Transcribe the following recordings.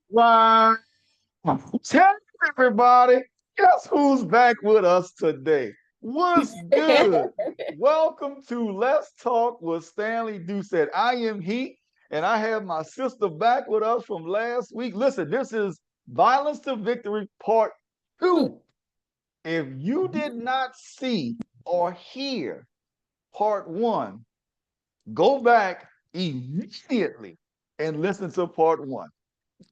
Wow. Tell everybody, guess who's back with us today? What's good? Welcome to Let's Talk with Stanley Doucette. I am he, and I have my sister back with us from last week. Listen, this is Violence to Victory Part 2. If you did not see or hear Part 1, go back immediately and listen to Part 1.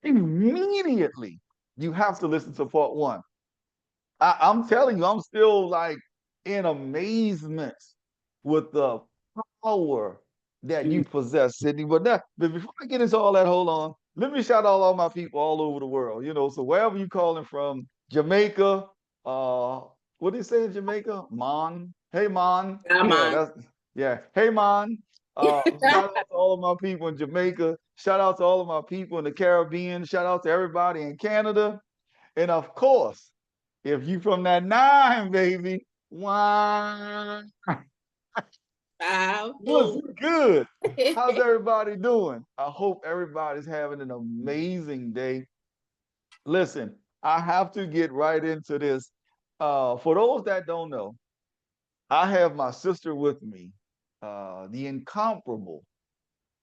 Immediately, you have to listen to Part 1. I'm telling you, I'm still like in amazement with the power that you possess, Sydney. But before I get into all that, hold on. Let me shout out all my people all over the world. So wherever you calling from, Jamaica, uh, what do you say in Jamaica? Mon. Hey Mon. Come Yeah, on. that's yeah. Hey Mon. Shout out to all of my people in Jamaica. Shout out to all of my people in the Caribbean. Shout out to everybody in Canada. And of course, if you from that nine, baby, why? What's good? How's everybody doing? I hope everybody's having an amazing day. Listen, I have to get right into this. For those that don't know, I have my sister with me, the incomparable,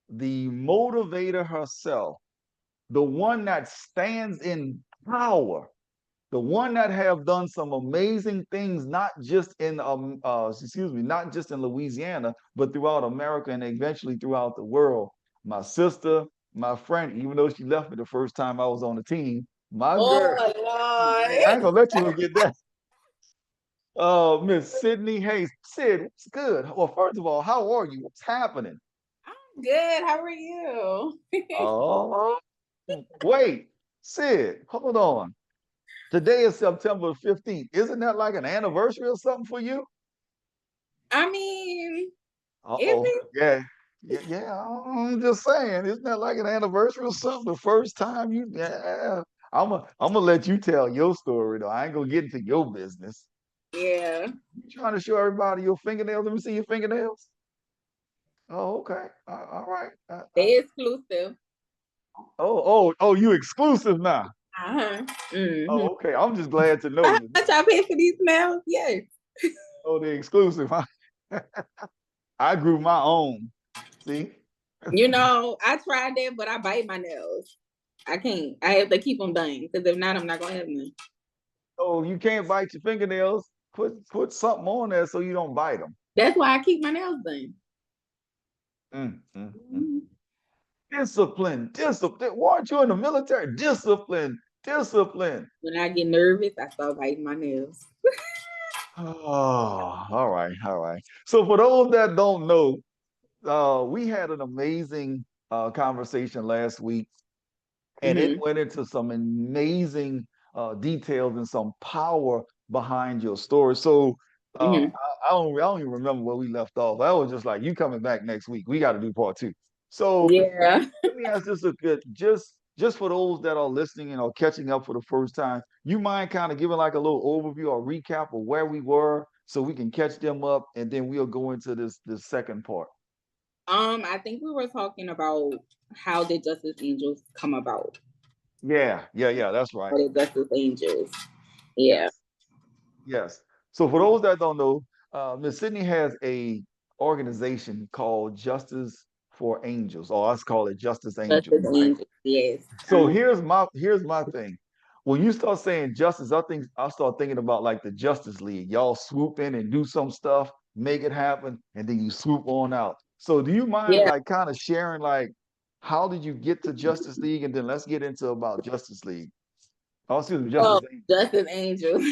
the motivator herself, the one that stands in power, the one that have done some amazing things, not just in not just in Louisiana, but throughout America and eventually throughout the world. My sister, my friend, even though she left me the first time I was on the team, my girl, Oh I Lord. ain't gonna let you forget that. Miss Sydnee Haynes. Sid, what's good? Well, first of all, how are you? What's happening? I'm good. How are you? Oh, wait, Sid, hold on. Today is September 15th. Isn't that like an anniversary or something for you? I mean, is Uh-oh. it? Yeah. Yeah, yeah. I'm just saying, isn't that like an anniversary or something? The first time you yeah. I'm gonna let you tell your story though. I ain't gonna get into your business. Yeah. You trying to show everybody your fingernails? Let me see your fingernails. Oh, okay. All right. They exclusive. You exclusive now. Uh-huh. Mm-hmm. Oh, okay. I'm just glad to know How you. much I pay for these nails? Yes. Oh, the exclusive. Huh? I grew my own. See? I tried that, but I bite my nails. I can't. I have to keep them done because if not, I'm not gonna have them. Oh, you can't bite your fingernails. Put something on there so you don't bite them. That's why I keep my nails done. Mm. Discipline, discipline. Why aren't you in the military? Discipline, discipline. When I get nervous, I start biting my nails. Oh, all right, all right. So for those that don't know, we had an amazing conversation last week, and it Mm-hmm. went into some amazing details and some power behind your story. So Mm-hmm. I don't even remember where we left off. I was just like, you coming back next week. We got to do part two. So Yeah. let me ask this a good, just for those that are listening and are catching up for the first time, you mind kind of giving like a little overview or recap of where we were so we can catch them up, and then we'll go into this second part. I think we were talking about how did Justice Angels come about? Yeah, that's right. How did Justice Angels? Yeah. Yes. Yes. So for those that don't know, Miss Sydney has a organization called Justice for Angels, or let's call it Justice Angels, Justice right? Angels, yes. So here's my thing. When you start saying justice, I start thinking about like the Justice League. Y'all swoop in and do some stuff, make it happen, and then you swoop on out. So do you mind Yeah. like kind of sharing like how did you get to Justice League, and then let's get into about Justice League. Oh, excuse me, Oh, Justice League. Justice Angels.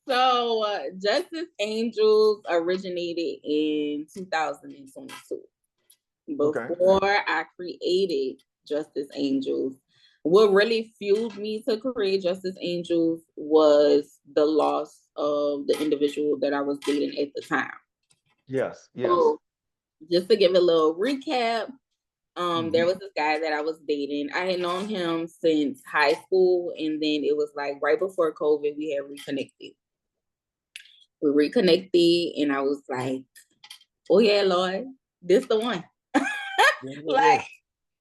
So, Justice Angels originated in 2022. Okay. Before I created Justice Angels, what really fueled me to create Justice Angels was the loss of the individual that I was dating at the time. Yes, yes. So, just to give a little recap, there Hmm. was this guy that I was dating. I had known him since high school, and then it was like right before COVID, we had reconnected. We reconnected, and I was like, "Oh yeah, Lord, this the one." Like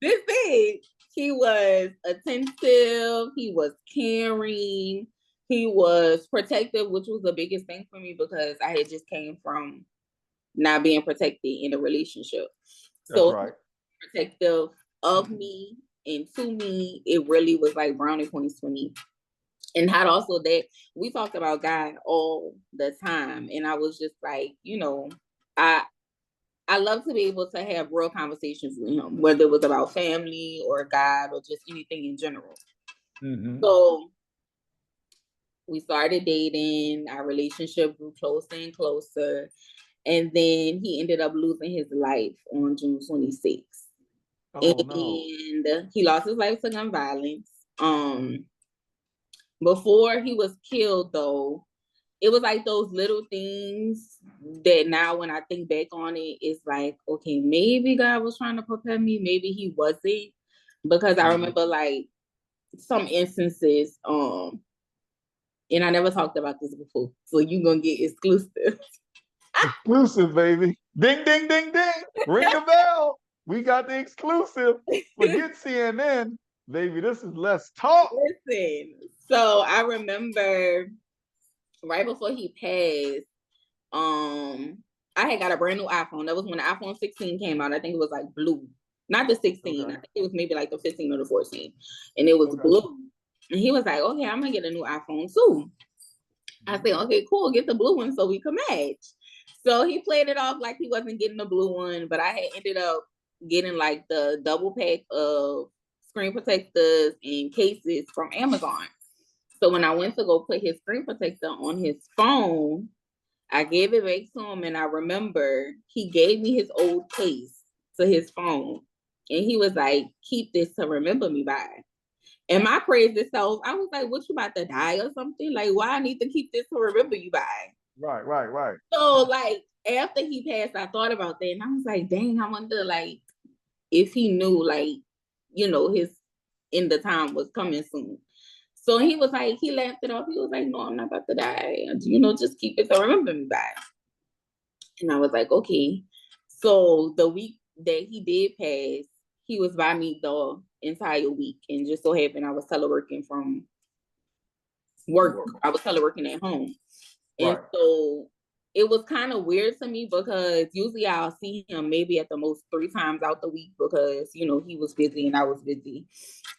this big. He was attentive. He was caring. He was protective, which was the biggest thing for me because I had just came from not being protected in a relationship. That's So right. protective of me and to me, it really was like brownie points for me. And had also that we talked about God all the time. And I was just like, I love to be able to have real conversations with him, whether it was about family or God or just anything in general. Mm-hmm. So we started dating, our relationship grew closer and closer. And then he ended up losing his life on June 26th. Oh no. And he lost his life to gun violence. Before he was killed, though, it was like those little things that now when I think back on it, it's like, okay, maybe God was trying to prepare me, maybe he wasn't. Because I remember like some instances, and I never talked about this before, so you're gonna get exclusive. Exclusive, baby. Ding, ding, ding, ding. Ring the bell. We got the exclusive. Forget CNN, baby. This is Let's Talk. Listen, so I remember right before he passed, I had got a brand new iPhone. That was when the iPhone 16 came out. I think it was like blue. Not the 16. Okay. I think it was maybe like the 15 or the 14. And it was blue. And he was like, okay, I'm gonna get a new iPhone too. I said, okay, cool, get the blue one so we can match. So he played it off like he wasn't getting the blue one, but I had ended up getting like the double pack of screen protectors and cases from Amazon. So when I went to go put his screen protector on his phone, I gave it back to him, and I remember he gave me his old case to his phone, and he was like, keep this to remember me by. And my crazy self, I was like, what, you about to die or something? Like, why I need to keep this to remember you by? Right. So, like, after he passed, I thought about that, and I was like, dang, I wonder, like, if he knew, like, his end of time was coming soon. So he was like, he laughed it off. He was like, no, I'm not about to die. Just keep it to remember me by. And I was like, okay. So the week that he did pass, he was by me the entire week. And just so happened I was teleworking from work. I was teleworking at home. And so it was kind of weird to me because usually I'll see him maybe at the most 3 times out the week because, he was busy and I was busy.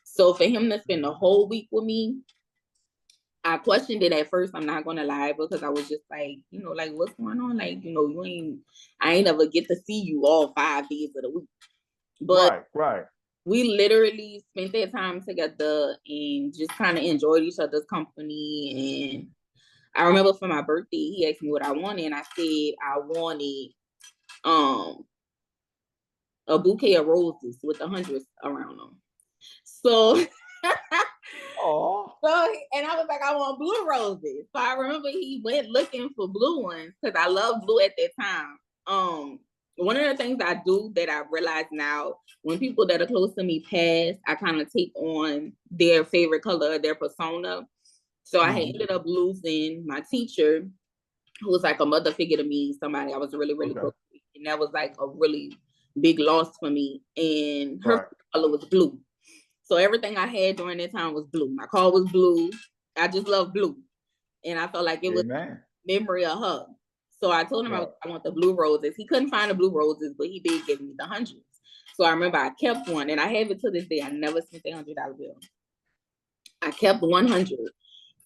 So for him to spend the whole week with me, I questioned it at first, I'm not gonna lie, because I was just like, like what's going on? Like, I ain't ever get to see you all 5 days of the week. But we literally spent that time together and just kind of enjoyed each other's company. And I remember for my birthday, he asked me what I wanted, and I said I wanted a bouquet of roses with 100s around them. So and I was like, I want blue roses. So I remember he went looking for blue ones because I love blue at that time. One of the things I do that I realize now, when people that are close to me pass, I kind of take on their favorite color, their persona. So I had ended up losing my teacher, who was like a mother figure to me, somebody I was really, really close to. And that was like a really big loss for me. And her color was blue. So everything I had during that time was blue. My car was blue. I just love blue. And I felt like it was a memory of her. So I told him I want the blue roses. He couldn't find the blue roses, but he did give me the 100s. So I remember I kept one, and I have it to this day. I never spent a $100 bill. I kept 100.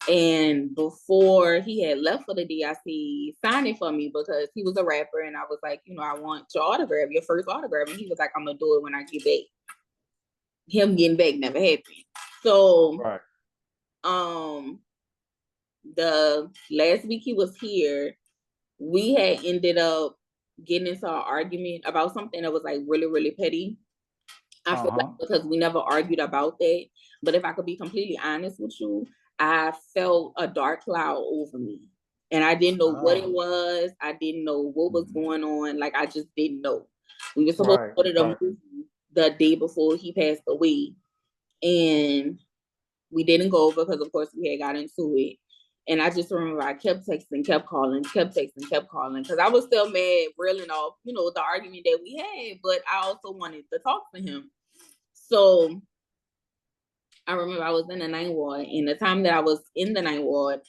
And before he had left for the day, I see sign it for me because he was a rapper. And I was like, I want your autograph, your first autograph. And he was like, I'm going to do it when I get back. Him getting back never happened. So, the last week he was here, we had ended up getting into an argument about something that was like really, really petty. I feel like because we never argued about that. But if I could be completely honest with you, I felt a dark cloud over me. And I didn't know what it was. I didn't know what was going on. Like, I just didn't know. We were supposed to go to the movie the day before he passed away. And we didn't go because, of course, we had got into it. And I just remember I kept texting, kept calling, kept texting, kept calling, because I was still mad, reeling off, the argument that we had, but I also wanted to talk to him. So I remember I was in the 9th ward, and the time that I was in the 9th ward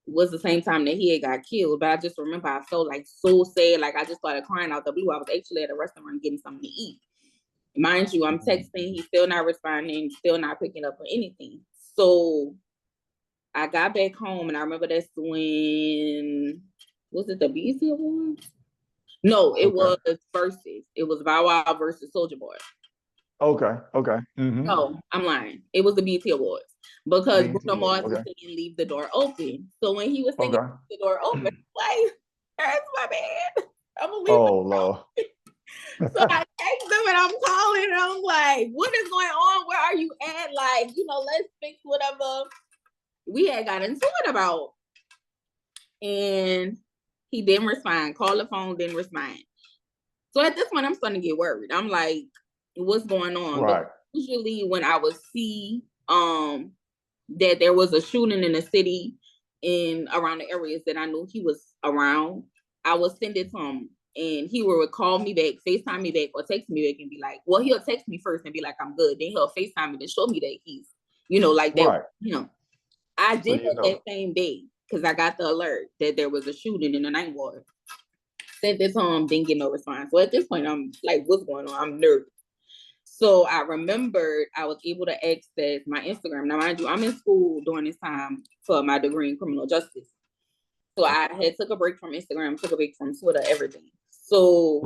was the same time that he had got killed. But I just remember I felt like so sad, like I just started crying out the blue. I was actually at a restaurant getting something to eat. Mind you, I'm texting, he's still not responding, still not picking up or anything. So I got back home, and I remember that's when, was it the BET Awards? No, it was Versus. It was Bow Wow versus Soulja Boy. Okay. No, I'm lying. It was the BET Awards, because BET Bruno Mars was okay. singing "Leave the Door Open." So when he was singing "Leave the Door Open," like, that's my bad. I'm gonna leave the door open. So I text them and I'm calling and I'm like, what is going on? Where are you at? Like, let's fix whatever we had got into it about. And he didn't respond. Call the phone, didn't respond. So at this point, I'm starting to get worried. I'm like, what's going on? Right. But usually when I would see that there was a shooting in the city in around the areas that I knew he was around, I would send it to him, and he would call me back, FaceTime me back, or text me back and be like, well, he'll text me first and be like, I'm good. Then he'll FaceTime me to show me that he's, like that. Right. I did it that same day, because I got the alert that there was a shooting in the 9th ward. Sent this home, didn't get no response. So at this point, I'm like, what's going on? I'm nervous. So I remembered I was able to access my Instagram. Now, mind you, I'm in school during this time for my degree in criminal justice. So I had took a break from Instagram, took a break from Twitter, everything. So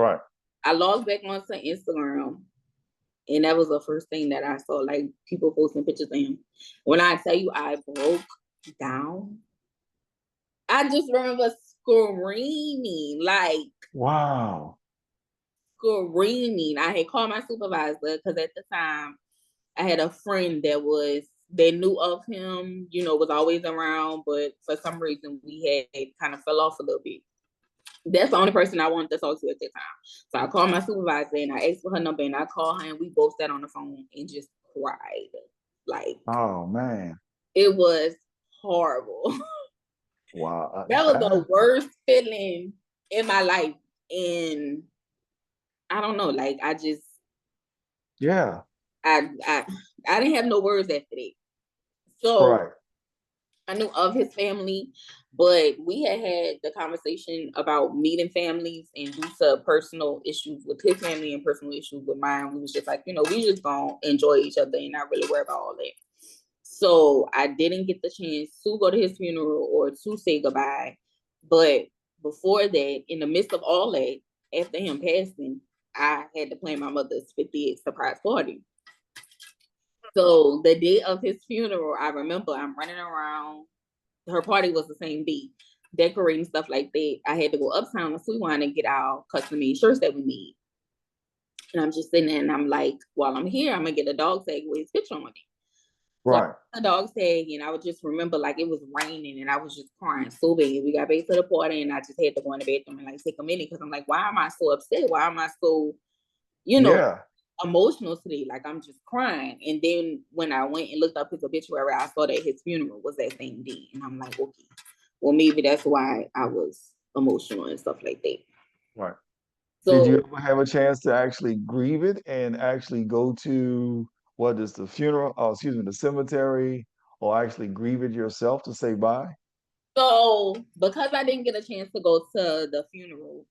I logged back onto Instagram, and that was the first thing that I saw, like people posting pictures of him. When I tell you I broke down, I just remember screaming, like, wow. Screaming. I had called my supervisor, because at the time I had a friend that knew of him, was always around, but for some reason we had kind of fell off a little bit. That's the only person I wanted to talk to at that time. So I called my supervisor and I asked for her number, and I called her, and we both sat on the phone and just cried. Like, oh man, it was horrible. Wow. That was the worst feeling in my life. And I don't know, like, I just, yeah. I didn't have no words after that. So I knew of his family, but we had the conversation about meeting families, and due to personal issues with his family and personal issues with mine, we was just like, we just gonna enjoy each other and not really worry about all that. So I didn't get the chance to go to his funeral or to say goodbye. But before that, in the midst of all that, after him passing, I had to plan my mother's 50th surprise party. So the day of his funeral, I remember I'm running around. Her party was the same day, decorating stuff like that. I had to go uptown to Sweet Wine and get our custom made shirts that we made. And I'm just sitting there and I'm like, while I'm here, I'm gonna get a dog tag with his picture on it. So a dog tag, and I would just remember, like, it was raining and I was just crying so bad. We got back to the party and I just had to go in the bathroom and like take a minute, because I'm like, why am I so upset? Why am I so, emotional today? Like, I'm just crying. And then when I went and looked up his obituary, I saw that his funeral was that same day. And I'm like, okay, well, maybe that's why I was emotional and stuff like that. Right. So, did you ever have a chance to actually grieve it and actually go to what is the funeral? Oh, excuse me, the cemetery, or actually grieve it yourself to say bye? So because I didn't get a chance to go to the funeral,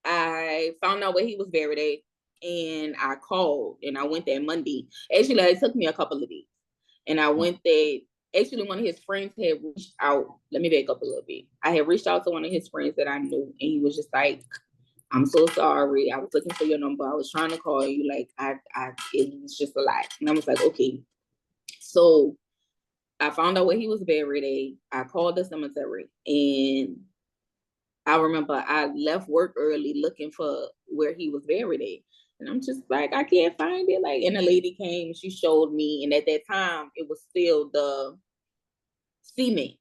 I found out where he was buried at, and I called, and I went there Monday. Actually, it took me a couple of days, and I went there. Actually, one of his friends had reached out. Let me back up a little bit. I had reached out to one of his friends that I knew, and he was just like, I'm so sorry. I was looking for your number. I was trying to call you. Like, it was just a lot. And I was like, okay. So I found out where he was buried at. I called the cemetery, and I remember I left work early looking for where he was buried at. And I'm just like, I can't find it. Like, and the lady came, she showed me. And at that time, it was still the cement.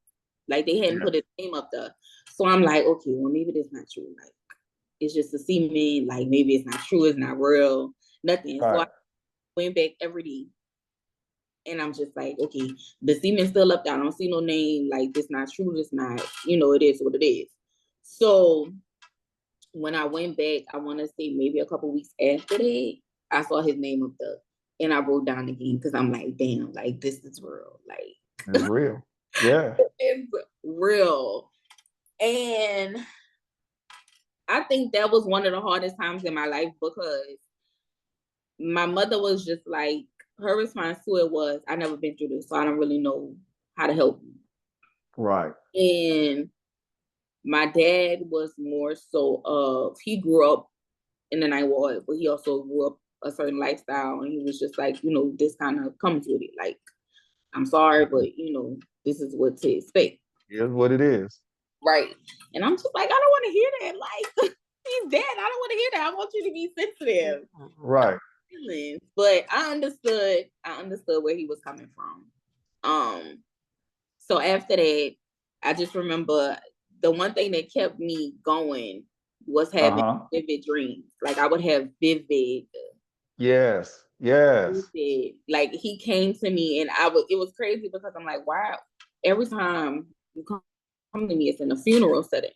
Like, they hadn't put his name up there. So I'm like, okay, well, maybe that's not true. Like, it's just a cement. Like, maybe it's not true. It's not real. Nothing. So I went back every day. And I'm just like, okay, the semen's still up there. I don't see no name. Like, this not true. This not, it is what it is. So when I went back, I want to say maybe a couple weeks after that, I saw his name up there. And I wrote down again because I'm like, damn, like, this is real. Like, it's real. Yeah. it's real. And I think that was one of the hardest times in my life because my mother was just like, her response to it was, I never been through this, so I don't really know how to help you. Right. And my dad was more so of, he grew up in the night ward, but he also grew up a certain lifestyle. And he was just like, this kind of comes with it. Like, I'm sorry, but this is what to expect. Here's what it is. Right. And I'm just like, I don't want to hear that. Like, he's dead. I don't want to hear that. I want you to be sensitive. Right. But I understood where he was coming from. So after that, I just remember the one thing that kept me going was having vivid dreams. Like, I would have vivid. Yes. Vivid. Like, he came to me and it was crazy because I'm like, wow, every time you come to me, it's in a funeral setting.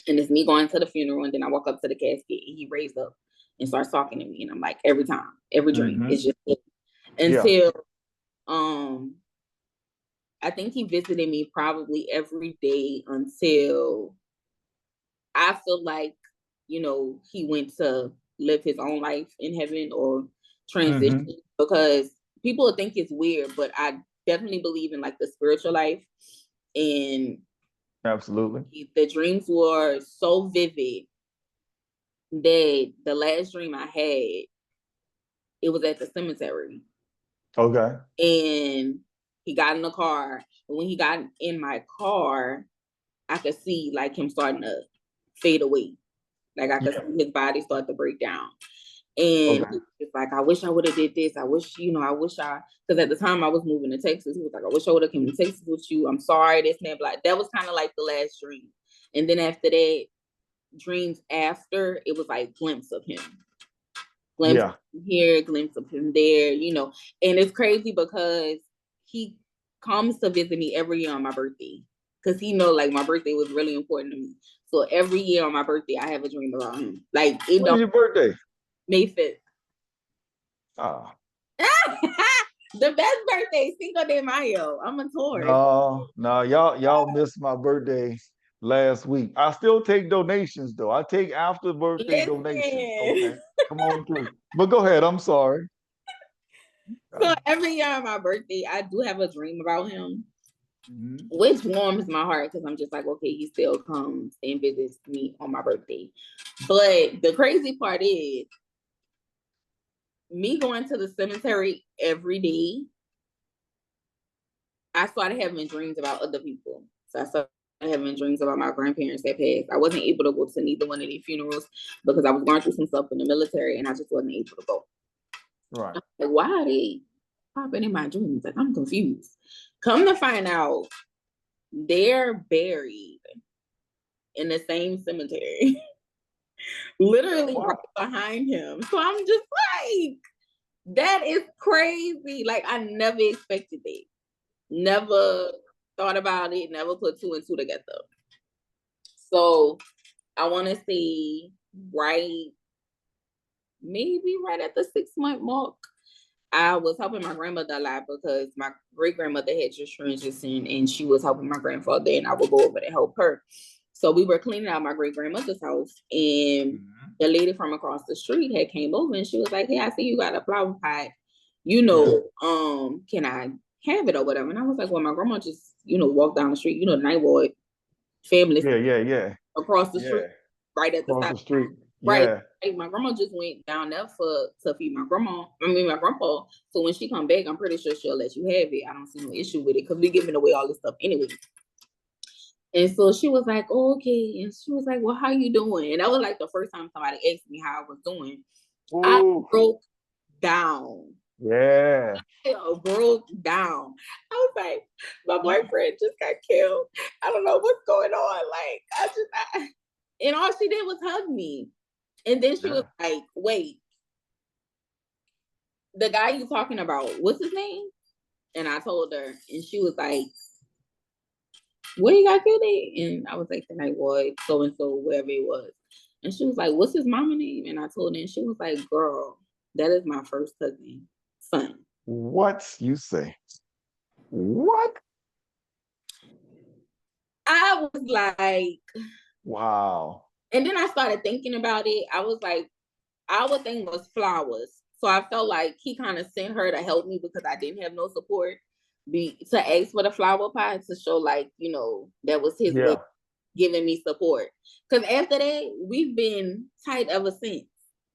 And it's me going to the funeral, and then I walk up to the casket and he raised up and starts talking to me. And I'm like, every time, every dream, it's just until I think he visited me probably every day until I feel like, he went to live his own life in heaven or transition, because people think it's weird, but I definitely believe in like the spiritual life. And absolutely, the dreams were so vivid that the last dream I had, it was at the cemetery. Okay. And he got in the car. And when he got in my car, I could see like him starting to fade away. Like, I could see his body start to break down. And it's like, I wish I would have did this. I wish, because at the time I was moving to Texas. He was like, I wish I would have come to Texas with you. I'm sorry, this and that. But that was kind of like the last dream. And then after that, dreams after, it was like glimpse of him. Glimpse of him here, glimpse of him there, And it's crazy because he comes to visit me every year on my birthday. Because he know, like, my birthday was really important to me. So every year on my birthday, I have a dream about him. Like, when's your birthday? May 5th. Oh. The best birthday, Cinco de Mayo. I'm a Taurus. No, y'all missed my birthday last week. I still take donations though. I take after birthday donations. Okay, come on through. But go ahead. I'm sorry. So every year on my birthday, I do have a dream about him, which warms my heart because I'm just like, okay, he still comes and visits me on my birthday. But the crazy part is, me going to the cemetery every day, I started having dreams about other people. So I started having dreams about my grandparents that passed. I wasn't able to go to neither one of their funerals because I was going through some stuff in the military and I just wasn't able to go. Right. Like, why are they popping in my dreams? Like, I'm confused. Come to find out, they're buried in the same cemetery. Literally right behind him. So I'm just like, that is crazy. Like, I never expected it. Never thought about it. Never put two and two together. So I want to say maybe right at the 6-month mark, I was helping my grandmother a lot because my great grandmother had just transitioned and she was helping my grandfather, and I would go over to help her. So we were cleaning out my great grandmother's house, and the lady from across the street had came over and she was like, "Hey, I see you got a flower pot. Can I have it or whatever?" And I was like, "Well, my grandma just, walked down the street, the night ward family. Yeah. Across the street, right at the street. Right. Like, my grandma just went down there to feed my grandpa. So when she come back, I'm pretty sure she'll let you have it. I don't see no issue with it because we're giving away all this stuff anyway." And so she was like, "Oh, okay." And she was like, "Well, how you doing?" And that was like the first time somebody asked me how I was doing. Ooh. I broke down. Yeah. I broke down. I was like, my boyfriend just got killed. I don't know what's going on. Like, and all she did was hug me. And then she was like, "Wait, the guy you talking about, what's his name?" And I told her, and she was like, where you got killed at? And I was like, the night boy, so and so, wherever it was. And she was like, what's his mama name? And I told her, and she was like, girl, that is my first cousin son. What you say? What? I was like, Wow. and then I started thinking about it. I was like, our thing was flowers. So I felt like he kind of sent her to help me because I didn't have no support. To ask for the flower pot to show, like, you know, that was his way Yeah. of giving me support. Because after that, we've been tight ever since.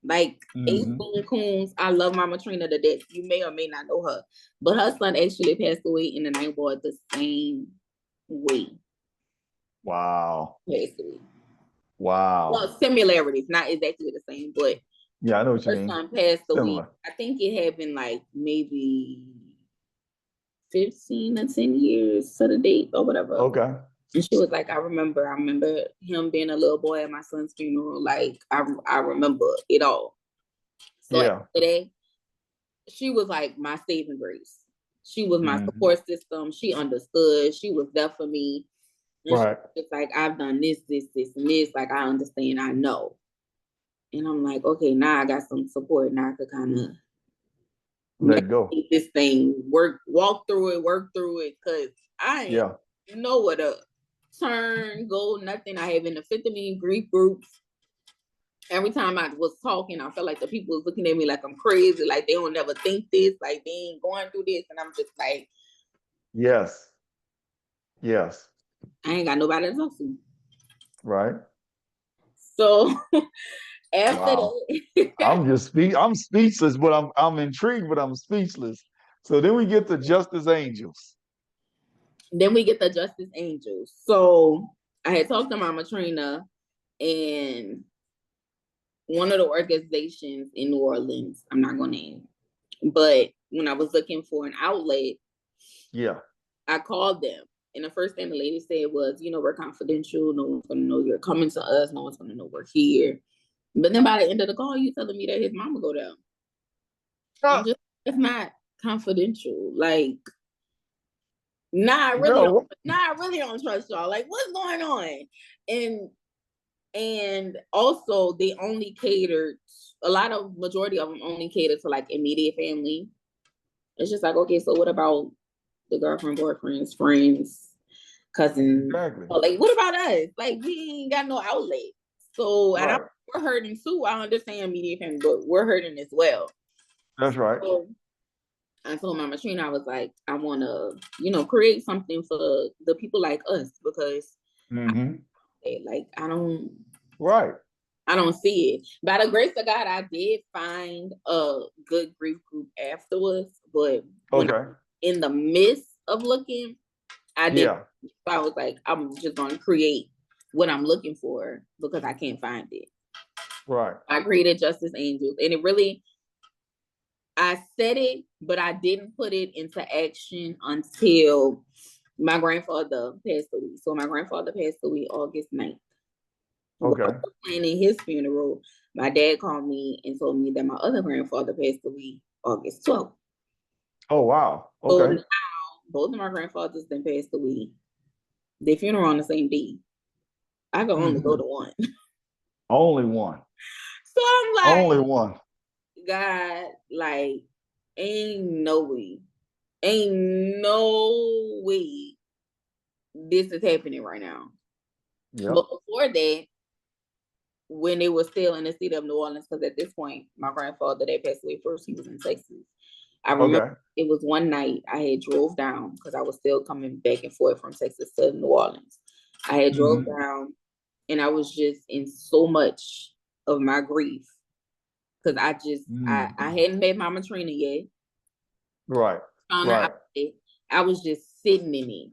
Like, Ace Hmm. Boone Coons, I love Mama Trina to death. You may or may not know her. But her son actually passed away in the night board the same way. Wow. Passed away. Wow. Well, similarities, not exactly the same, but Yeah, I know what you her mean. son passed away. Similar. I think it had been like maybe 15 or 10 years to the date or whatever. Okay. And she was like, I remember him being a little boy at my son's funeral. Like, I remember it all. So Yeah. today, she was like my saving grace. She was my Hmm. support system. She understood. She was there for me. And Right. she was like, I've done this, and this. Like, I understand. I know. And I'm like, okay, now I got some support. Now I could kind of Let go. this thing, walk through it, because I ain't Yeah. know what to turn, go, nothing. I have in the 50 grief groups. Every time I was talking, I felt like the people was looking at me like I'm crazy, like they don't never think this, like they ain't going through this. And I'm just like, Yes. Yes. I ain't got nobody to talk to. Right. So after Wow. that, I'm speechless, but I'm intrigued, but I'm speechless. So then we get to Justice Angels. then we get the Justice Angels. So I had talked to Mama Trina, and one of the organizations in New Orleans, I'm not going to name, but when I was looking for an outlet, Yeah. I called them. And the first thing the lady said was, you know, we're confidential. No one's going to know you're coming to us. No one's going to know we're here. But then by the end of the call, you telling me that his mama go down. I'm just, it's not confidential. Like, No. I really don't trust y'all. Like, what's going on? And also they only catered, majority of them only catered to like immediate family. It's just like, okay, so what about the girlfriend, boyfriends, friends, cousins? Exactly. Like, what about us? Like, we ain't got no outlet. So, and Right. we're hurting too. I understand immediate family, but we're hurting as well. That's right. So I told Mama Trina, I was like, I want to, you know, create something for the people like us, because Mm-hmm. Right. I don't see it. By the grace of God, I did find a good grief group afterwards, but when Okay. I'm in the midst of looking, I did. Yeah. I was like, I'm just going to create what I'm looking for because I can't find it. Right. I created Justice Angels, and it really, I said it, but I didn't put it into action until my grandfather passed away. So my grandfather passed away August 9th. Okay. Planning his funeral, my dad called me and told me that my other grandfather passed away August 12th. Oh wow. So Okay. now both of my grandfathers then passed away. Their funeral on the same day. I can only go to one. Only one. So I'm like, Only one. God, like, ain't no way this is happening right now. Yeah. But before that, when it was still in the city of New Orleans, because at this point, my grandfather that passed away first, he was in Texas. I remember it was one night I had drove down because I was still coming back and forth from Texas to New Orleans. I had drove down, and I was just in so much of my grief because I hadn't met Mama Trina yet. Right. Found her out. I was just sitting in it.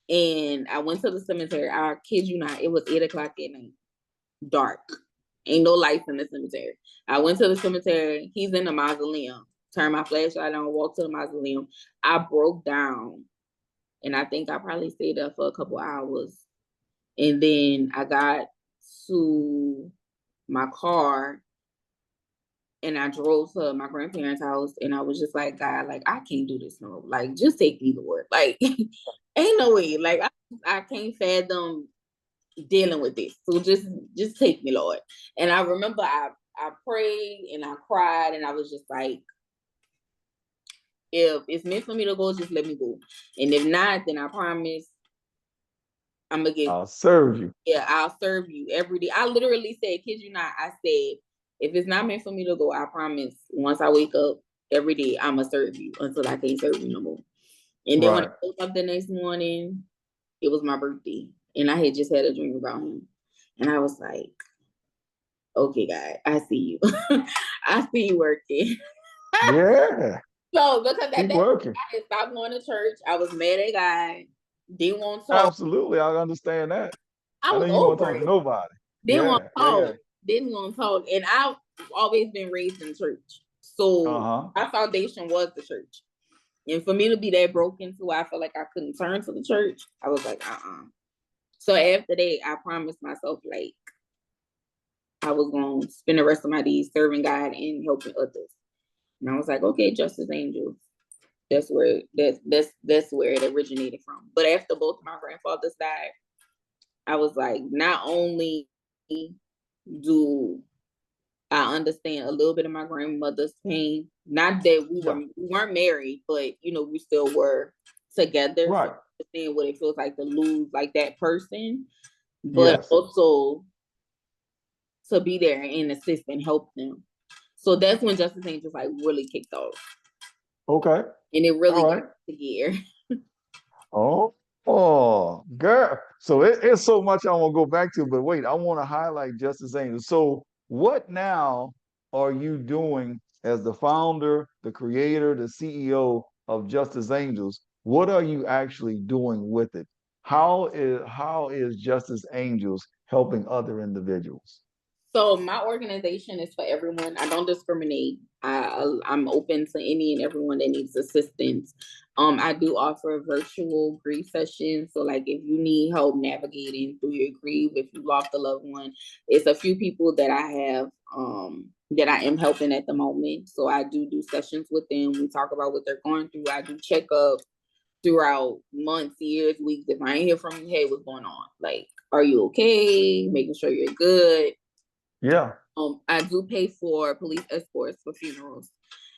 And I went to the cemetery. I kid you not, it was 8 o'clock at night. Dark. Ain't no lights in the cemetery. I went to the cemetery. He's in the mausoleum. Turned my flashlight on, walked to the mausoleum. I broke down. And I think I probably stayed there for a couple hours. And then I got to my car and I drove to my grandparents' house, and I was just like, God, like, I can't do this no. Like, just take me, Lord. Like, ain't no way. Like, I can't fathom dealing with this. So just take me, Lord. And I remember I prayed and I cried, and I was just like, if it's meant for me to go, just let me go. And if not, then I promise I'm gonna give. I'll serve you. Yeah, I'll serve you every day. I literally said, kid you not, I said, if it's not meant for me to go, I promise once I wake up every day, I'ma serve you until I can't serve you no more. And then when I Right. woke up the next morning, it was my birthday. And I had just had a dream about him. And I was like, okay, God, I see you. I see you working. Yeah. So because at Keep that point, working. I had stopped going to church. I was mad at God. Didn't want to talk. Absolutely. I understand that. I I know was you want to over talk to it. nobody. Didn't want Yeah. to Yeah. Yeah. talk. Didn't want to talk. And I've always been raised in church. So Uh-huh. my foundation was the church. And for me to be that broken to where I felt like I couldn't turn to the church, I was like, So after that, I promised myself, like, I was going to spend the rest of my days serving God and helping others. And I was like, okay, Justice Angels. That's where that's where it originated from. But after both my grandfathers died, I was like, not only do I understand a little bit of my grandmother's pain, not that Yeah. we weren't married, but we still were together. So Right. I understand what it feels like to lose like that person, but Yes. also to be there and assist and help them. So that's when Justice Angels like really kicked off. Okay. And it All really got right. the gear. Oh, girl. So it's so much I want to go back to, but wait, I want to highlight Justice Angel. So what now are you doing as the founder, the creator, the CEO of Justice Angels? What are you actually doing with it? How is Justice Angels helping other individuals? So my organization is for everyone. I don't discriminate. I'm open to any and everyone that needs assistance. I do offer virtual grief sessions. So like if you need help navigating through your grief, if you lost a loved one, it's a few people that I have that I am helping at the moment. So I do sessions with them. We talk about what they're going through. I do checkups throughout months, years, weeks. If I ain't hear from you, hey, what's going on? Like, are you okay? Making sure you're good. Yeah. I do pay for police escorts for funerals,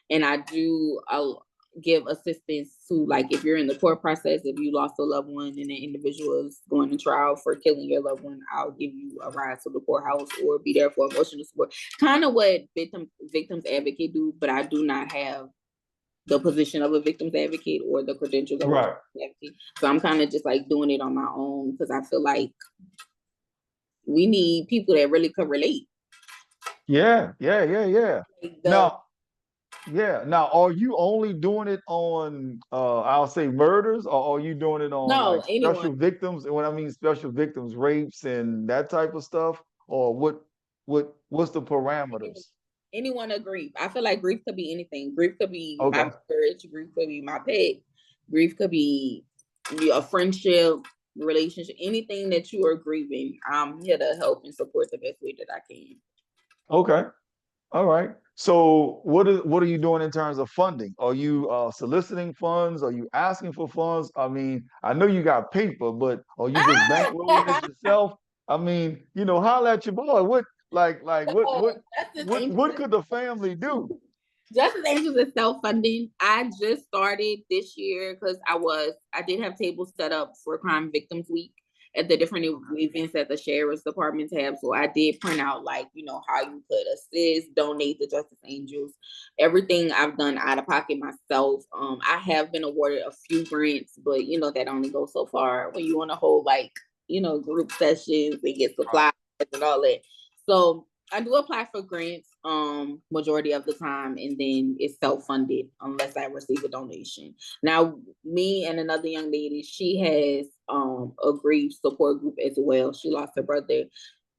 and I'll give assistance to like if you're in the court process, if you lost a loved one and an individual is going to trial for killing your loved one, I'll give you a ride to the courthouse or be there for emotional support. Kind of what victims advocate do, but I do not have the position of a victims advocate or the credentials of a Right. victims advocate. So I'm kind of just like doing it on my own because I feel like we need people that really could relate. Yeah. Yeah. Yeah. Yeah. Like Now, yeah. Now, are you only doing it on I'll say murders, or are you doing it on no, like anyone. special victims? And when I mean special victims, rapes and that type of stuff? Or what's the parameters? Anyone a grief. I feel like grief could be anything. Grief could be my Okay. marriage. Grief could be my pet. Grief could be a friendship, relationship, anything that you are grieving. I'm here to help and support the best way that I can. Okay. All right. So what are you doing in terms of funding? Are you soliciting funds? Are you asking for funds? I mean, I know you got paper, but are you just bankrolling this yourself? I mean, holla at your boy. What like what could the family do? Justice Angels is self-funding. I just started this year because I did have tables set up for Crime Victims Week at the different events that the sheriff's departments have. So I did print out like, how you could assist, donate to Justice Angels. Everything I've done out of pocket myself. I have been awarded a few grants, but that only goes so far when you want to hold like, group sessions and get supplies and all that. So I do apply for grants majority of the time, and then it's self-funded unless I receive a donation. Now, me and another young lady, she has a grief support group as well. She lost her brother,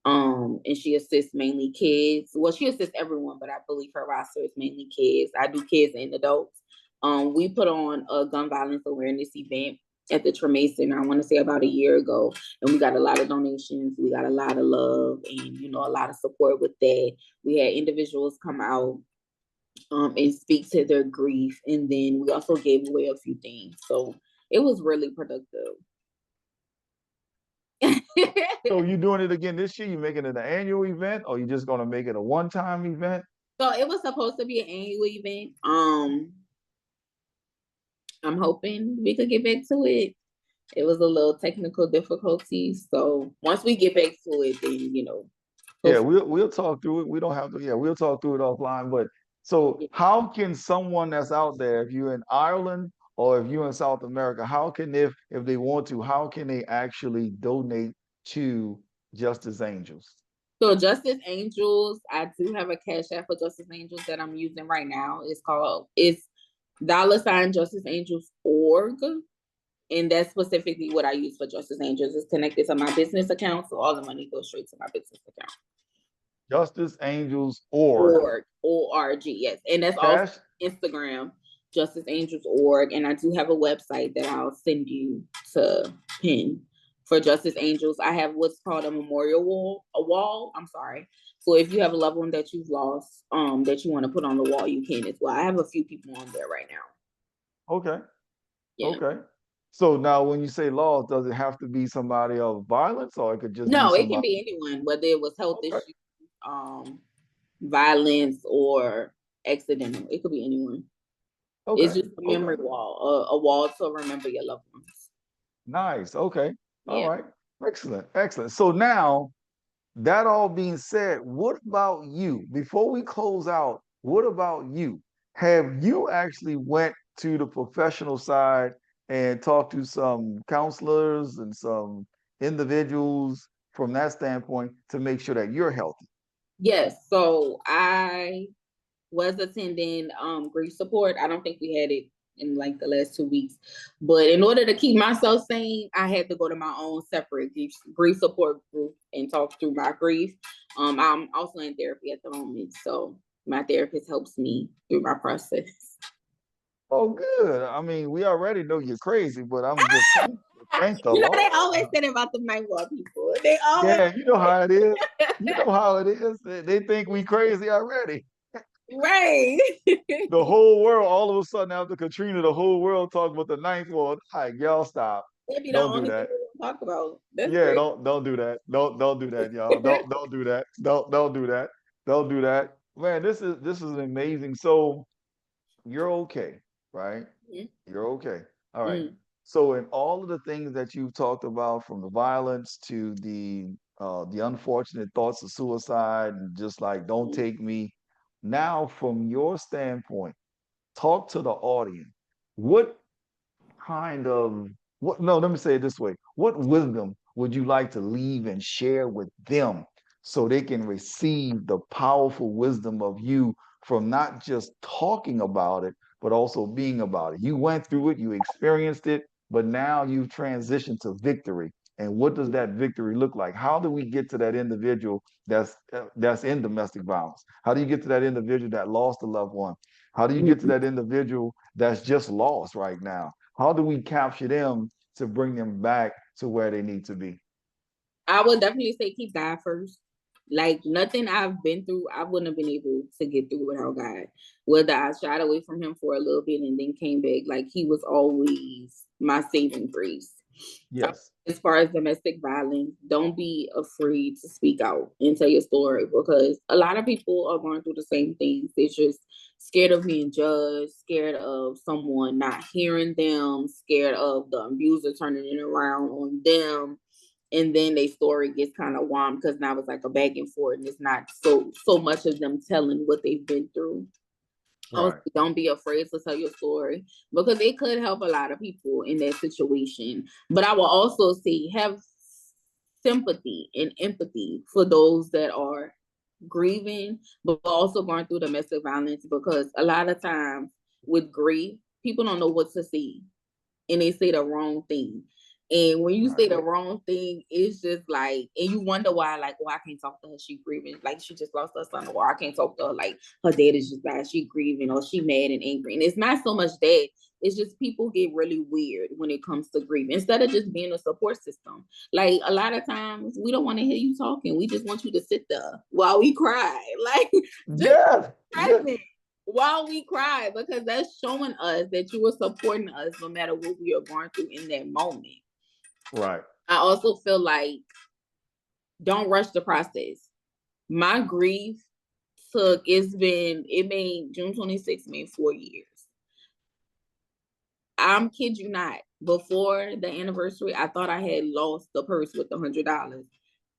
and she assists mainly kids. Well, she assists everyone, but I believe her roster is mainly kids. I do kids and adults. We put on a gun violence awareness event at the Tremason, I want to say about a year ago, and we got a lot of donations. We got a lot of love and a lot of support with that. We had individuals come out and speak to their grief. And then we also gave away a few things. So it was really productive. So you doing it again this year? You making it an annual event, or you just gonna make it a one-time event? So it was supposed to be an annual event. I'm hoping we could get back to it. It was a little technical difficulty. So once we get back to it, then Yeah, hopefully. we'll talk through it. We don't have to. Yeah, we'll talk through it offline. But so, how can someone that's out there, if you're in Ireland or if you're in South America, how can if they want to, how can they actually donate to Justice Angels? So Justice Angels, I do have a cash app for Justice Angels that I'm using right now. It's $Justice Angels org. And that's specifically what I use for Justice Angels. It's connected to my business account, so all the money goes straight to my business account. Justice Angels org. Org, O-R-G, yes. And that's also Cash. Instagram, Justice Angels org. And I do have a website that I'll send you to pin for Justice Angels. I have what's called a memorial wall. I'm sorry. So if you have a loved one that you've lost, that you want to put on the wall, you can as well. I have a few people on there right now. Okay. Yeah. Okay. So now, when you say lost, does it have to be somebody of violence, or it could just be No, it can somebody? be anyone, whether it was health Okay. issues, violence, or accidental. It could be anyone. It's Okay. just a memory wall, a wall to remember your loved ones. Nice. Okay. All Yeah. right. Excellent. Excellent. So now, that all being said, what about you? Before we close out, what about you? Have you actually went to the professional side and talked to some counselors and some individuals from that standpoint to make sure that you're healthy? Yes. So I was attending grief support. I don't think we had it in like the last 2 weeks, but in order to keep myself sane, I had to go to my own separate grief support group and talk through my grief. I'm also in therapy at the moment, so my therapist helps me through my process. Oh, good. I mean, we already know you're crazy, but I'm just thank the They Lord. always say about the night wall people. They always Yeah, you know how it is. You know how it is. They think we crazy already. right. The whole world, all of a sudden after Katrina, the whole world talking about the ninth ward. Like, y'all stop. That'd be the Don't do only thing that. we talk about. That's Yeah, great. don't do that. Don't do that, y'all. Don't do that. Don't do that. Don't do that. Man, this is amazing. So you're okay, right? You're okay. All right. Mm-hmm. So in all of the things that you've talked about, from the violence to the unfortunate thoughts of suicide and just like don't take me, now from your standpoint, talk to the audience. What kind of what no, let me say it this way. What wisdom would you like to leave and share with them so they can receive the powerful wisdom of you from not just talking about it, but also being about it? You went through it, you experienced it, but now you've transitioned to victory. And what does that victory look like? How do we get to that individual that's in domestic violence? How do you get to that individual that lost a loved one? How do you get to Mm-hmm. that individual that's just lost right now? How do we capture them to bring them back to where they need to be? I would definitely say keep God first. Like nothing I've been through, I wouldn't have been able to get through without God. Whether I shied away from him for a little bit and then came back, like he was always my saving grace. Yes. As far as domestic violence, don't be afraid to speak out and tell your story, because a lot of people are going through the same things. They're just scared of being judged, scared of someone not hearing them, scared of the abuser turning it around on them. And then their story gets kind of warm because now it's like a back and forth, and it's not so much of them telling what they've been through. Also, Right. don't be afraid to tell your story, because it could help a lot of people in that situation. But I will also say have sympathy and empathy for those that are grieving, but also going through domestic violence, because a lot of times with grief, people don't know what to say and they say the wrong thing. And when you say Right. the wrong thing, it's just like, and you wonder why, like, oh, I can't talk to her. She grieving. Like, she just lost her son. Or I can't talk to her. Like, her dad is just bad. She grieving, or she mad and angry. And it's not so much that. It's just people get really weird when it comes to grief. Instead of just being a support system. Like, a lot of times, we don't want to hear you talking. We just want you to sit there while we cry. Like, just Yes. Yes. present. while we cry, because that's showing us that you were supporting us no matter what we are going through in that moment. Right. I also feel like don't rush the process. My grief it made June 26th made 4 years. I'm kid you not. Before the anniversary, I thought I had lost the purse with $100.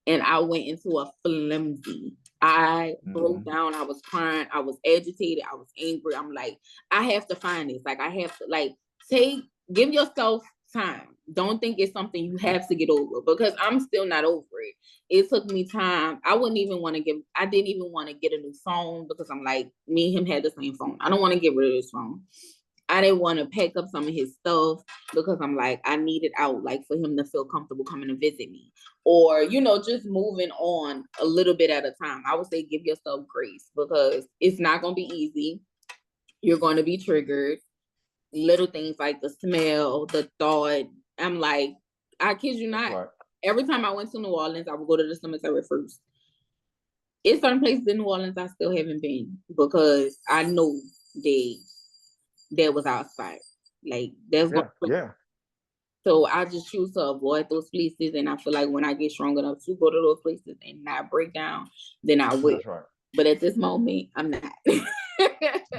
And I went into a flimsy. I broke down. I was crying. I was agitated. I was angry. I'm like, I have to find this. Like, I have to give yourself time. Don't think it's something you have to get over, because I'm still not over it. It took me time. I didn't even want to get a new phone, because I'm like, me and him had the same phone. I don't want to get rid of this phone. I didn't want to pack up some of his stuff, because I'm like, I need it out, like for him to feel comfortable coming to visit me, or, just moving on a little bit at a time. I would say give yourself grace, because it's not going to be easy. You're going to be triggered. Little things like the smell, the thought. I'm like, I kid you not. Right. Every time I went to New Orleans, I would go to the cemetery first. It's certain places in New Orleans I still haven't been, because I know that was our spot. Like, that's yeah. So I just choose to avoid those places, and I feel like when I get strong enough to go to those places and not break down, then I will. That's right. But at this moment, I'm not.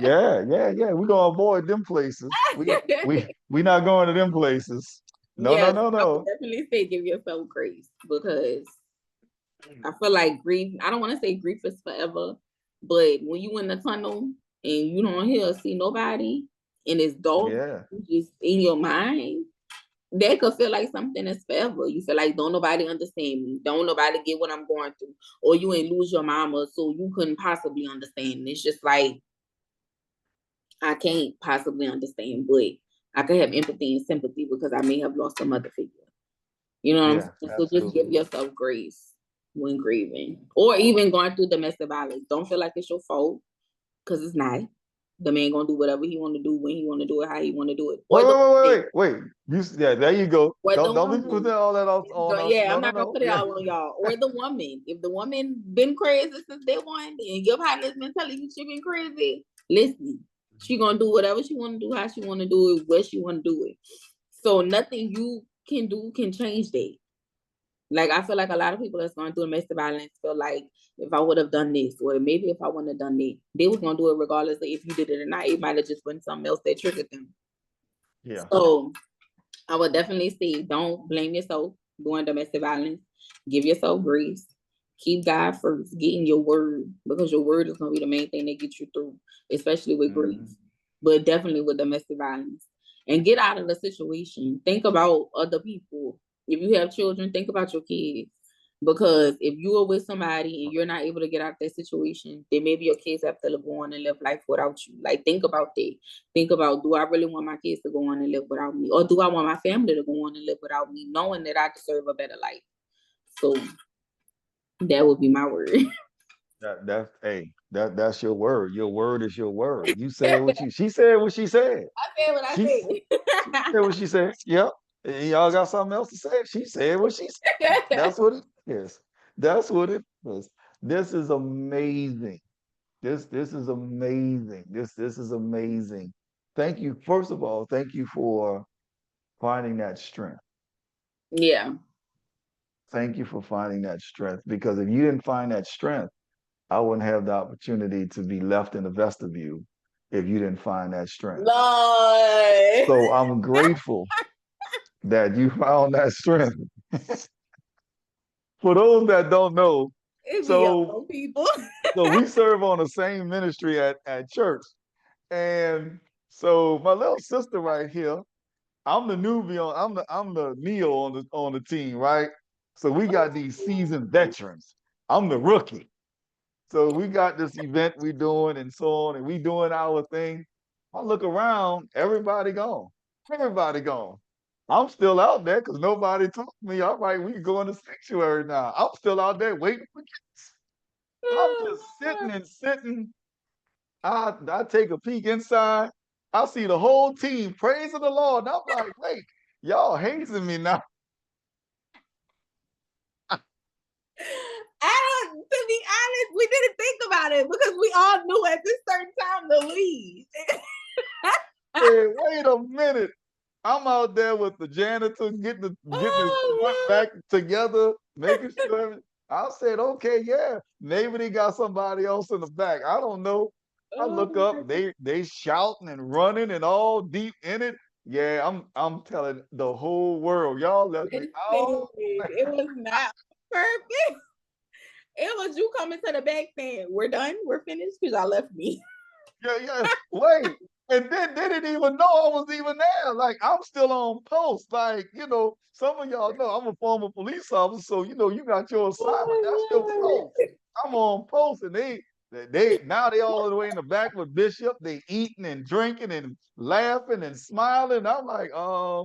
Yeah. We're gonna avoid them places. We not going to them places. No. I would definitely say give yourself grace, because I feel like grief. I don't want to say grief is forever, but when you in the tunnel and you don't see nobody, and it's dark, you just in your mind, that could feel like something is forever. You feel like don't nobody understand me, don't nobody get what I'm going through, or you ain't lose your mama, so you couldn't possibly understand. It's just like, I can't possibly understand, but I could have empathy and sympathy, because I may have lost a mother figure. You know what I'm saying? Absolutely. So just give yourself grace when grieving, or even going through domestic violence. Don't feel like it's your fault, because it's not. The man gonna do whatever he want to do, when he want to do it, how he want to do it. Wait. There you go. Don't be putting all that on us. Yeah, I'm not gonna put it all on y'all. Or the woman. If the woman been crazy since day one, and your partner's been telling you she been crazy, listen, she gonna do whatever she want to do, how she want to do it, where she want to do it. So nothing you can do can change that. Like, I feel like a lot of people that's going through domestic violence feel like, if I would have done this, or maybe if I wouldn't have done that, they was going to do it regardless of if you did it or not. It might have just been something else that triggered them. Yeah. So I would definitely say, don't blame yourself doing domestic violence. Give yourself grace. Keep God first. Get in your word, because your word is going to be the main thing that gets you through, especially with grief, but definitely with domestic violence. And get out of the situation. Think about other people. If you have children, think about your kids. Because if you are with somebody and you're not able to get out of that situation, then maybe your kids have to go on and live life without you. Like, think about that. Think about, do I really want my kids to go on and live without me? Or do I want my family to go on and live without me, knowing that I deserve a better life? So that would be my word. That's your word. Your word is your word. You said she said what she said. I said what I said. She said what she said. Yep. And y'all got something else to say? She said what she said. That's what it is. That's what it is. This is amazing. This is amazing. This is amazing. Thank you. First of all, thank you for finding that strength. Yeah. Thank you for finding that strength, because if you didn't find that strength, I wouldn't have the opportunity to be left in the vestibule if you didn't find that strength. Lord. So I'm grateful that you found that strength. For those that don't know, so people. So we serve on the same ministry at church. And so my little sister right here, I'm the newbie I'm the neo on the team, right? So we got these seasoned veterans. I'm the rookie. So we got this event we doing and so on, and we doing our thing. I look around, everybody gone. Everybody gone. I'm still out there because nobody told me, all right, we can go in the sanctuary now. I'm still out there waiting for kids. I'm just sitting. I take a peek inside. I see the whole team praising the Lord. And I'm like, wait, y'all hazing me now. To be honest, we didn't think about it, because we all knew at this certain time to leave. Hey, wait a minute. I'm out there with the janitor getting his front Oh, back together, making sure. I said, okay, yeah, maybe they got somebody else in the back. I don't know. I look oh, up, they shouting and running and all deep in it. Yeah, I'm telling the whole world, y'all left me listen, out. it was not perfect. It was you coming to the back saying, "We're done, we're finished," because I left me. Yeah, yeah. Wait. And then they didn't even know I was even there. Like I'm still on post. Like, some of y'all know I'm a former police officer, so you got your assignment. That's your Oh, post. I'm on post and they now they all the way in the back with Bishop. They eating and drinking and laughing and smiling. I'm like, are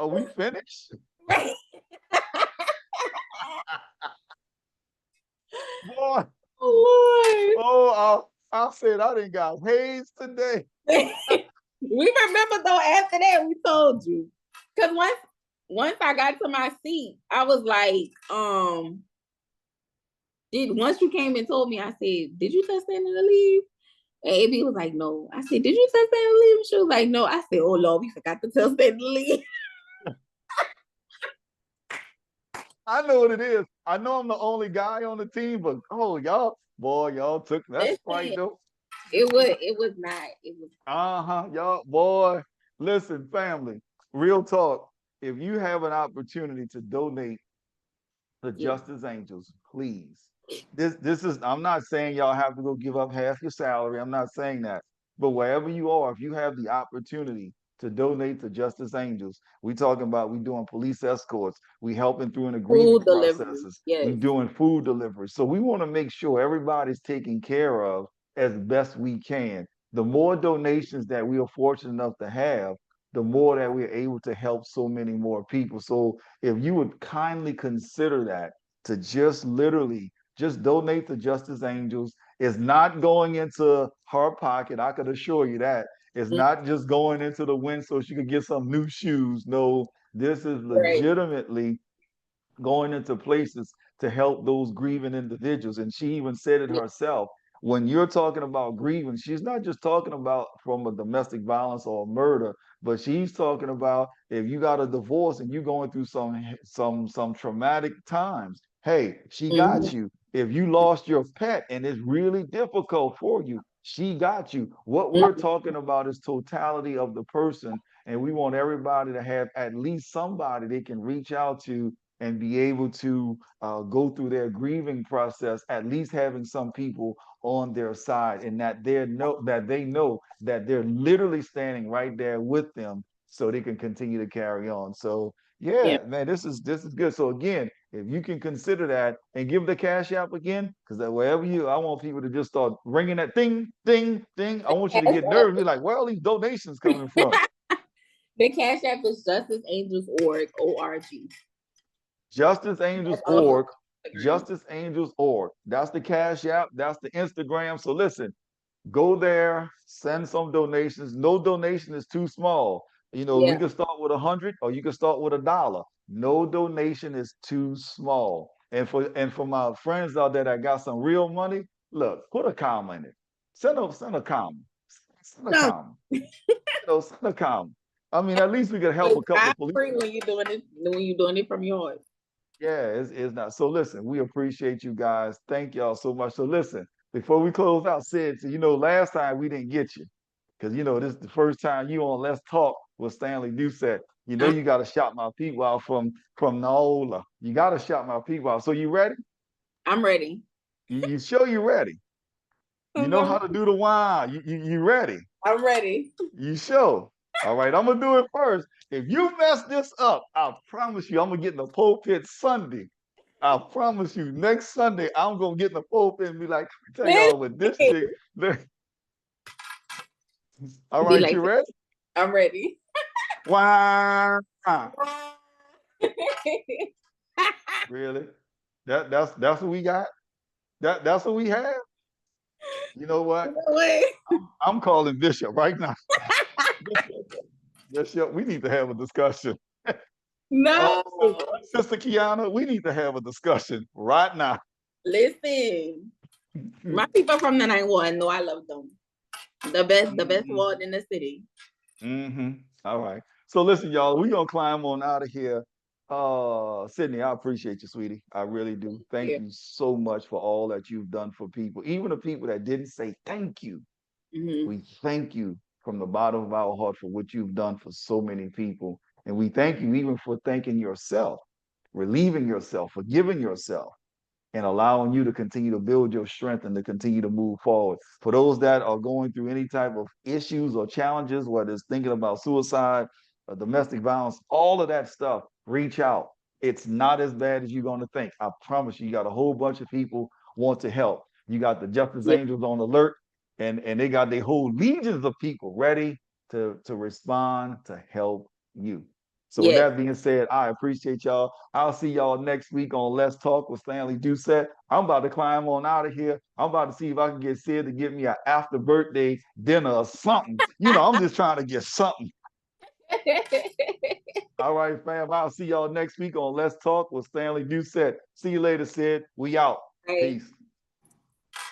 we finished? Lord. Boy, Oh, oh, I said I didn't got Hayes today. Lord. We remember though after that we told you. Cause once I got to my seat, I was like, once you came and told me, I said, "Did you tell Santa to leave?" And AB was like, "No." I said, "Did you tell Santa to leave?" She was like, "No." I said, "Oh Lord, we forgot to tell Santa to leave." I know what it is. I know I'm the only guy on the team, but y'all took that's right Listen, though. it was not. It was Uh-huh. Y'all, boy. Listen, family, real talk. If you have an opportunity to donate the yeah. Justice Angels, please. This is I'm not saying y'all have to go give up half your salary. I'm not saying that. But wherever you are, if you have the opportunity to donate to Justice Angels, we doing police escorts, we helping through in the grieving Food delivery. processes, we Yes. doing food delivery. So we want to make sure everybody's taken care of as best we can. The more donations that we are fortunate enough to have, the more that we're able to help so many more people. So if you would kindly consider that to just literally just donate to Justice Angels. It's not going into her pocket. I could assure you that. It's not just going into the wind so she could get some new shoes. No, this is Right. legitimately going into places to help those grieving individuals. And she even said it herself. When you're talking about grieving, she's not just talking about from a domestic violence or a murder, but she's talking about if you got a divorce and you're going through some traumatic times. Hey, she Mm-hmm. got you. If you lost your pet and it's really difficult for you, she got you. What we're talking about is totality of the person, and we want everybody to have at least somebody they can reach out to and be able to go through their grieving process, at least having some people on their side, and that they know that they're literally standing right there with them, so they can continue to carry on. So Yeah. yeah, man, this is good. So again, if you can consider that and give the cash app again, because I want people to just start ringing that ding, ding, ding. I want you to get nervous, be like, where are all these donations coming from? The Cash App is Justice Angels org O-R-G. Justice Angels That's also org, Instagram. Justice Angels org. That's the Cash App. That's the Instagram. So listen, go there, send some donations. No donation is too small. We Yeah. can start with 100, or you can start with $1. No donation is too small. And for my friends out there that got some real money, look, put a comma in it. Send a comma. Send a No, comma. Send a comma. I mean, at least we can help it's a couple not of police. free when you're doing it from yours. Yeah, it's not. So listen, we appreciate you guys. Thank y'all so much. So listen, before we close out, Sid, so last time we didn't get you because this is the first time you on Let's Talk with Stanley Doucette. Uh, You got to shout my people out from Nola. You got to shout my people out. So you ready? I'm ready. You sure you ready? You know how to do the wine. You ready? I'm ready. You sure? All right, I'm gonna do it first. If you mess this up, I promise you, I'm gonna get in the pulpit Sunday. I promise you, next Sunday, I'm gonna get in the pulpit and be like, "Let me tell y'all what this Listen. chick." All Be right, like, you ready? I'm ready. Wow. Really? That's what we got? That's what we have? You know what? No way. I'm calling Bishop right now. Bishop, we need to have a discussion. No. Sister Kiana, we need to have a discussion right now. Listen. My people from the 91 know I love them. The best Mm-hmm. ward in the city. Mm-hmm. All right. So listen, y'all, we're gonna climb on out of here. Sydnee, I appreciate you, sweetie. I really do. Thank Yeah. you so much for all that you've done for people. Even the people that didn't say thank you. Hmm. We thank you from the bottom of our heart for what you've done for so many people. And we thank you even for thanking yourself, relieving yourself, forgiving yourself, and allowing you to continue to build your strength and to continue to move forward. For those that are going through any type of issues or challenges, whether it's thinking about suicide or domestic violence, all of that stuff, reach out. It's not as bad as you're going to think. I promise you, you got a whole bunch of people want to help. You got the Justice Yeah. Angels on alert, and they got their whole legions of people ready to respond to help you. So with Yes. that being said, I appreciate y'all. I'll see y'all next week on Let's Talk with Stanley Doucette. I'm about to climb on out of here. I'm about to see if I can get Sid to give me an after birthday dinner or something. I'm just trying to get something. All right, fam. I'll see y'all next week on Let's Talk with Stanley Doucette. See you later, Sid. We out. Right. Peace.